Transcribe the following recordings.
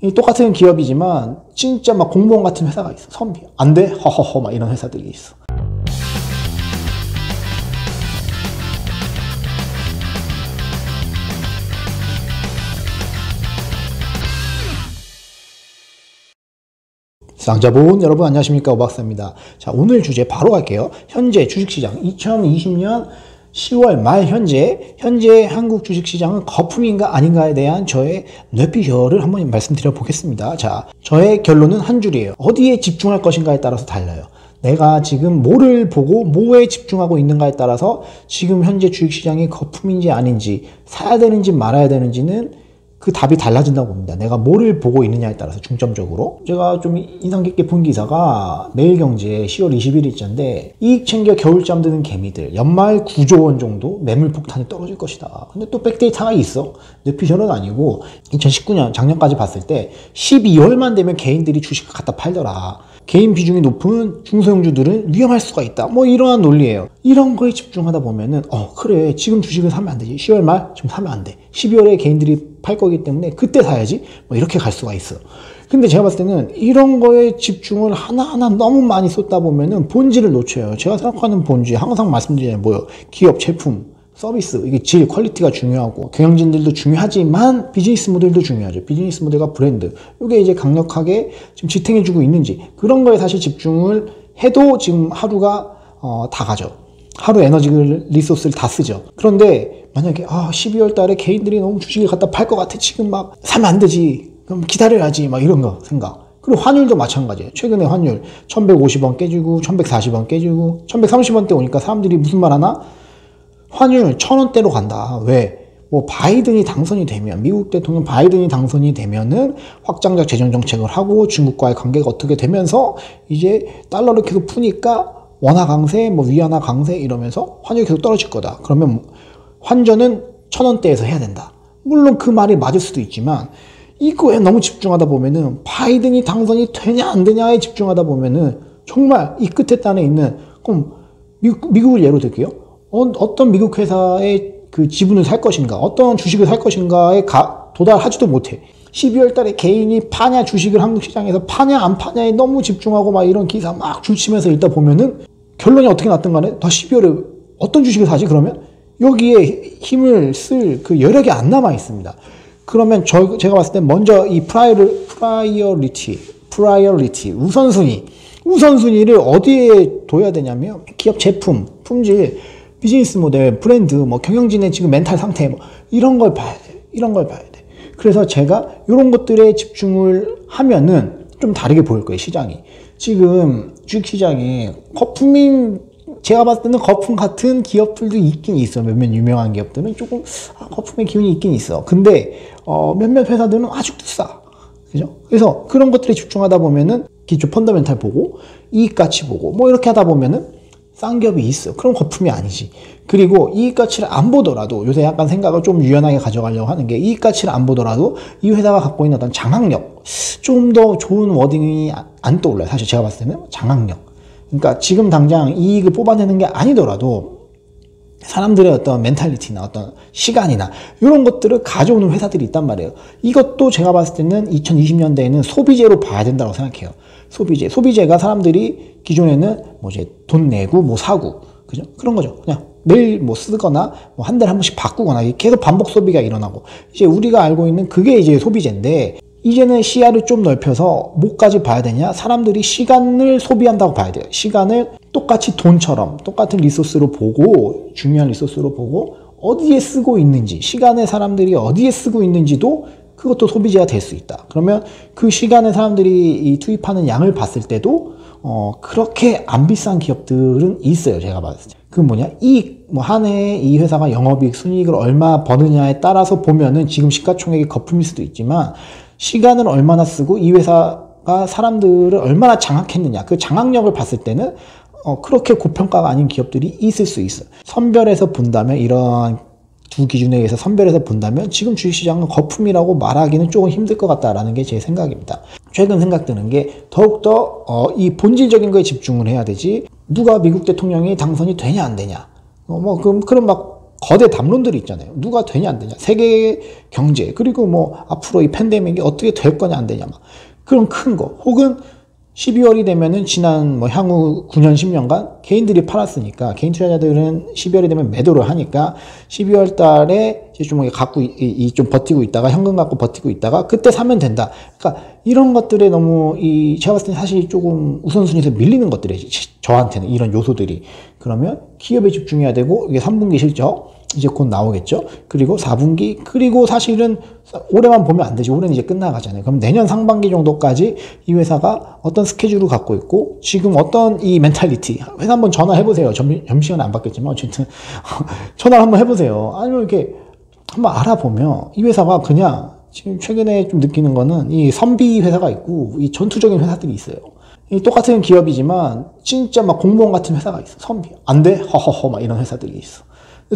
이 똑같은 기업이지만 진짜 막 공무원 같은 회사가 있어. 선비 안 돼? 허허허 막 이런 회사들이 있어. 쌍자본 여러분 안녕하십니까, 오박사입니다. 자, 오늘 주제 바로 갈게요. 현재 주식시장 2020년 10월 말 현재 한국 주식시장은 거품인가 아닌가에 대한 저의 뇌피셜을 한번 말씀드려 보겠습니다. 자, 저의 결론은 한 줄이에요. 어디에 집중할 것인가에 따라서 달라요. 내가 지금 뭐를 보고 뭐에 집중하고 있는가에 따라서 지금 현재 주식시장이 거품인지 아닌지, 사야 되는지 말아야 되는지는 그 답이 달라진다고 봅니다. 내가 뭐를 보고 있느냐에 따라서 중점적으로. 제가 좀 인상 깊게 본 기사가 매일경제 10월 21일자인데 이익 챙겨 겨울잠 드는 개미들 연말 9조 원 정도 매물 폭탄이 떨어질 것이다. 근데 또 백데이터가 있어. 뇌피셜은 아니고 2019년 작년까지 봤을 때 12월만 되면 개인들이 주식을 갖다 팔더라. 개인 비중이 높은 중소형주들은 위험할 수가 있다. 뭐 이러한 논리예요. 이런 거에 집중하다 보면은 그래 지금 주식을 사면 안 되지. 10월 말 지금 사면 안 돼. 12월에 개인들이 팔 거기 때문에 그때 사야지. 뭐 이렇게 갈 수가 있어. 근데 제가 봤을 때는 이런 거에 집중을 하나하나 너무 많이 쏟다 보면은 본질을 놓쳐요. 제가 생각하는 본질 항상 말씀드리잖아요. 뭐요? 기업, 제품, 서비스, 이게 질, 퀄리티가 중요하고 경영진들도 중요하지만 비즈니스 모델도 중요하죠. 비즈니스 모델과 브랜드, 이게 이제 강력하게 지금 지탱해주고 있는지, 그런 거에 사실 집중을 해도 지금 하루가 다 가죠. 하루 에너지 리소스를 다 쓰죠. 그런데 만약에 12월 달에 개인들이 너무 주식을 갖다 팔 것 같아. 지금 막 사면 안 되지. 그럼 기다려야지. 막 이런 거 생각. 그리고 환율도 마찬가지예요. 최근에 환율 1150원 깨지고 1140원 깨지고 1130원대 오니까 사람들이 무슨 말 하나? 환율 1000원대로 간다. 왜? 뭐 바이든이 당선이 되면, 미국 대통령 바이든이 당선이 되면은 확장적 재정 정책을 하고 중국과의 관계가 어떻게 되면서 이제 달러를 계속 푸니까 원화 강세, 뭐 위안화 강세 이러면서 환율이 계속 떨어질 거다. 그러면 환전은 1000원대에서 해야 된다. 물론 그 말이 맞을 수도 있지만 이거에 너무 집중하다 보면은 바이든이 당선이 되냐 안 되냐에 집중하다 보면은 정말 이 끝에 단에 있는, 그럼 미국을 예로 들게요. 어떤 미국 회사의 그 지분을 살 것인가, 어떤 주식을 살 것인가에 도달하지도 못해. 12월 달에 개인이 파냐, 주식을 한국 시장에서 파냐 안 파냐에 너무 집중하고 막 이런 기사 막 줄치면서 읽다 보면은 결론이 어떻게 났든 간에 다 12월에 어떤 주식을 사지? 그러면 여기에 힘을 쓸 그 여력이 안 남아 있습니다. 그러면 제가 봤을 때 먼저 이 프라이어리티, 우선순위를 어디에 둬야 되냐면 기업 제품, 품질, 비즈니스 모델, 브랜드, 뭐 경영진의 지금 멘탈 상태, 뭐 이런 걸 봐야 돼. 그래서 제가 이런 것들에 집중을 하면은 좀 다르게 보일 거예요, 시장이. 지금 주식시장에 제가 봤을 때는 거품 같은 기업들도 있긴 있어. 몇몇 유명한 기업들은 조금 거품의 기운이 있긴 있어. 근데 몇몇 회사들은 아직도 싸. 그죠? 그래서 그런 것들에 집중하다 보면은 기초 펀더멘탈 보고 이익가치 보고 뭐 이렇게 하다 보면은 싼 기업이 있어. 그럼 거품이 아니지. 그리고 이익가치를 안 보더라도, 요새 약간 생각을 좀 유연하게 가져가려고 하는 게, 이익가치를 안 보더라도 이 회사가 갖고 있는 어떤 장악력, 좀 더 좋은 워딩이 안 떠올라요. 사실 제가 봤을 때는 장악력. 그러니까 지금 당장 이익을 뽑아내는 게 아니더라도 사람들의 어떤 멘탈리티나 어떤 시간이나 이런 것들을 가져오는 회사들이 있단 말이에요. 이것도 제가 봤을 때는 2020년대에는 소비재로 봐야 된다고 생각해요. 소비재가 사람들이 기존에는 뭐 이제 돈 내고 뭐 사고, 그죠? 그런 거죠. 그냥 매일 뭐 쓰거나 뭐 한 달에 한 번씩 바꾸거나 계속 반복 소비가 일어나고, 이제 우리가 알고 있는 그게 이제 소비재인데, 이제는 시야를 좀 넓혀서 뭐까지 봐야 되냐? 사람들이 시간을 소비한다고 봐야 돼요. 시간을 똑같이 돈처럼 똑같은 리소스로 보고, 중요한 리소스로 보고 어디에 쓰고 있는지, 시간을 사람들이 어디에 쓰고 있는지도 그것도 소비재가 될 수 있다. 그러면 그 시간에 사람들이 투입하는 양을 봤을 때도 그렇게 안 비싼 기업들은 있어요. 제가 봤을 때. 그 이익, 뭐 한 해에 이 회사가 영업이익, 순이익을 얼마 버느냐에 따라서 보면은 지금 시가총액이 거품일 수도 있지만, 시간을 얼마나 쓰고 이 회사가 사람들을 얼마나 장악했느냐, 그 장악력을 봤을 때는 그렇게 고평가가 아닌 기업들이 있을 수 있어요. 선별해서 본다면, 이러한 두 기준에 의해서 선별해서 본다면 지금 주식시장은 거품이라고 말하기는 조금 힘들 것 같다라는 게 제 생각입니다. 최근 생각드는 게 더욱더 이 본질적인 거에 집중을 해야 되지, 누가 미국 대통령이 당선이 되냐 안 되냐, 그런 막 거대 담론들이 있잖아요. 누가 되냐 안 되냐, 세계 경제, 그리고 뭐 앞으로 이 팬데믹이 어떻게 될 거냐 안 되냐, 막 그런 큰 거. 혹은 12월이 되면은 지난 뭐 향후 9년 10년간 개인들이 팔았으니까, 개인 투자자들은 12월이 되면 매도를 하니까 12월 달에 이제 좀 갖고 좀 버티고 있다가 현금 갖고 버티고 있다가 그때 사면 된다. 그러니까 이런 것들에 너무 제가 봤을 때 사실 조금 우선순위에서 밀리는 것들이, 저한테는 이런 요소들이. 그러면 기업에 집중해야 되고, 이게 3분기 실적 이제 곧 나오겠죠. 그리고 4분기, 그리고 사실은 올해만 보면 안 되지. 올해는 이제 끝나가잖아요. 그럼 내년 상반기 정도까지 이 회사가 어떤 스케줄을 갖고 있고, 지금 어떤 이 멘탈리티, 회사 한번 전화해보세요. 점심시간에 안 받겠지만 어쨌든 전화를 한번 해보세요. 아니면 이렇게 한번 알아보면 이 회사가 그냥 지금 최근에 좀 느끼는 거는, 이 선비 회사가 있고 이 전투적인 회사들이 있어요. 이 똑같은 기업이지만 진짜 막 공무원 같은 회사가 있어. 선비. 안 돼? 허허허 막 이런 회사들이 있어.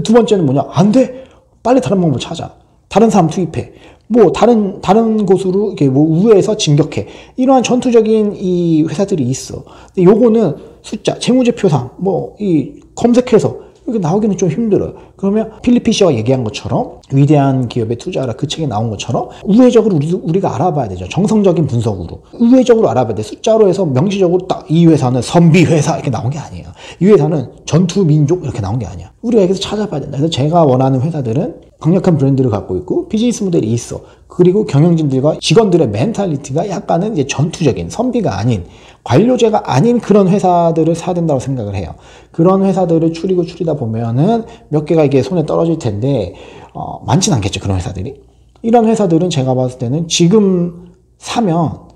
두 번째는 뭐냐? 안 돼? 빨리 다른 방법을 찾아. 다른 사람 투입해. 뭐, 다른 곳으로, 이렇게 뭐, 우회해서 진격해. 이러한 전투적인 이 회사들이 있어. 근데 요거는 숫자, 재무제표상, 뭐, 검색해서, 이게 나오기는 좀 힘들어요. 그러면 필리핀 씨가 얘기한 것처럼, 위대한 기업에 투자하라, 그 책에 나온 것처럼, 우회적으로 우리가 알아봐야 되죠. 정성적인 분석으로. 우회적으로 알아봐야 돼. 숫자로 해서 명시적으로 딱 이 회사는 선비회사 이렇게 나온 게 아니에요. 이 회사는 전투민족 이렇게 나온 게 아니야. 우리가 여기서 찾아봐야 된다. 그래서 제가 원하는 회사들은 강력한 브랜드를 갖고 있고, 비즈니스 모델이 있어. 그리고 경영진들과 직원들의 멘탈리티가 약간은 이제 전투적인, 선비가 아닌, 관료제가 아닌 그런 회사들을 사야 된다고 생각을 해요. 그런 회사들을 추리다 보면은 몇 개가 이게 손에 떨어질 텐데, 많진 않겠죠, 그런 회사들이. 이런 회사들은 제가 봤을 때는 지금 사면,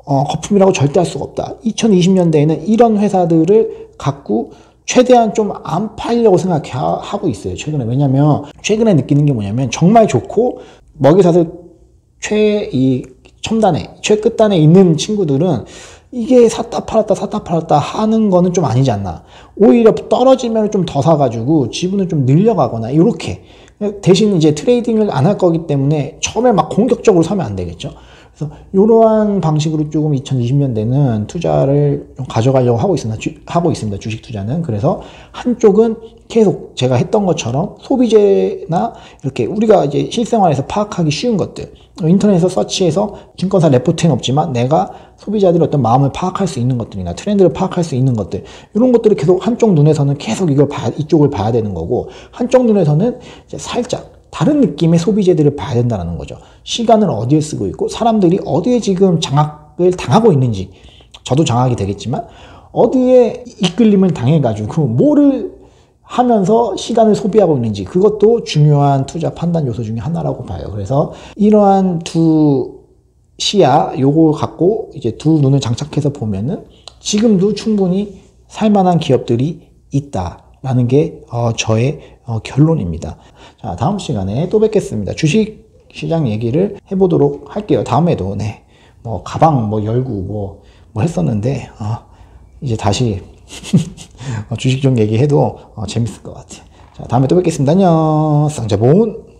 거품이라고 절대 할 수가 없다. 2020년대에는 이런 회사들을 갖고 최대한 좀 안 팔려고 생각하고 있어요, 최근에. 왜냐면, 최근에 느끼는 게 뭐냐면, 정말 좋고, 먹이사슬 첨단에, 최끝단에 있는 친구들은 이게 샀다 팔았다 하는 거는 좀 아니지 않나. 오히려 떨어지면 좀 더 사가지고 지분을 좀 늘려가거나, 이렇게. 대신 이제 트레이딩을 안 할 거기 때문에 처음에 막 공격적으로 사면 안 되겠죠. 그래서 이러한 방식으로 조금 2020년대는 투자를 좀 가져가려고 하고 있습니다. 주식 투자는. 그래서 한쪽은 계속 제가 했던 것처럼 소비재나 이렇게 우리가 이제 실생활에서 파악하기 쉬운 것들, 인터넷에서 서치해서 증권사 레포트는 없지만 내가 소비자들의 어떤 마음을 파악할 수 있는 것들이나 트렌드를 파악할 수 있는 것들, 이런 것들을 계속 한쪽 눈에서는 계속 이쪽을 봐야 되는 거고, 한쪽 눈에서는 이제 살짝 다른 느낌의 소비재들을 봐야 된다는 거죠. 시간을 어디에 쓰고 있고, 사람들이 어디에 지금 장악을 당하고 있는지, 저도 장악이 되겠지만 어디에 이끌림을 당해가지고 뭐를 하면서 시간을 소비하고 있는지, 그것도 중요한 투자 판단 요소 중에 하나라고 봐요. 그래서 이러한 두 시야, 요거 갖고 이제 두 눈을 장착해서 보면은 지금도 충분히 살만한 기업들이 있다라는 게 저의 결론입니다. 자, 다음 시간에 또 뵙겠습니다. 주식 시장 얘기를 해보도록 할게요. 다음에도 뭐 가방 뭐 열고 뭐 했었는데 이제 다시 주식 좀 얘기해도 재밌을 것 같아요. 자, 다음에 또 뵙겠습니다. 안녕. 쌍자본.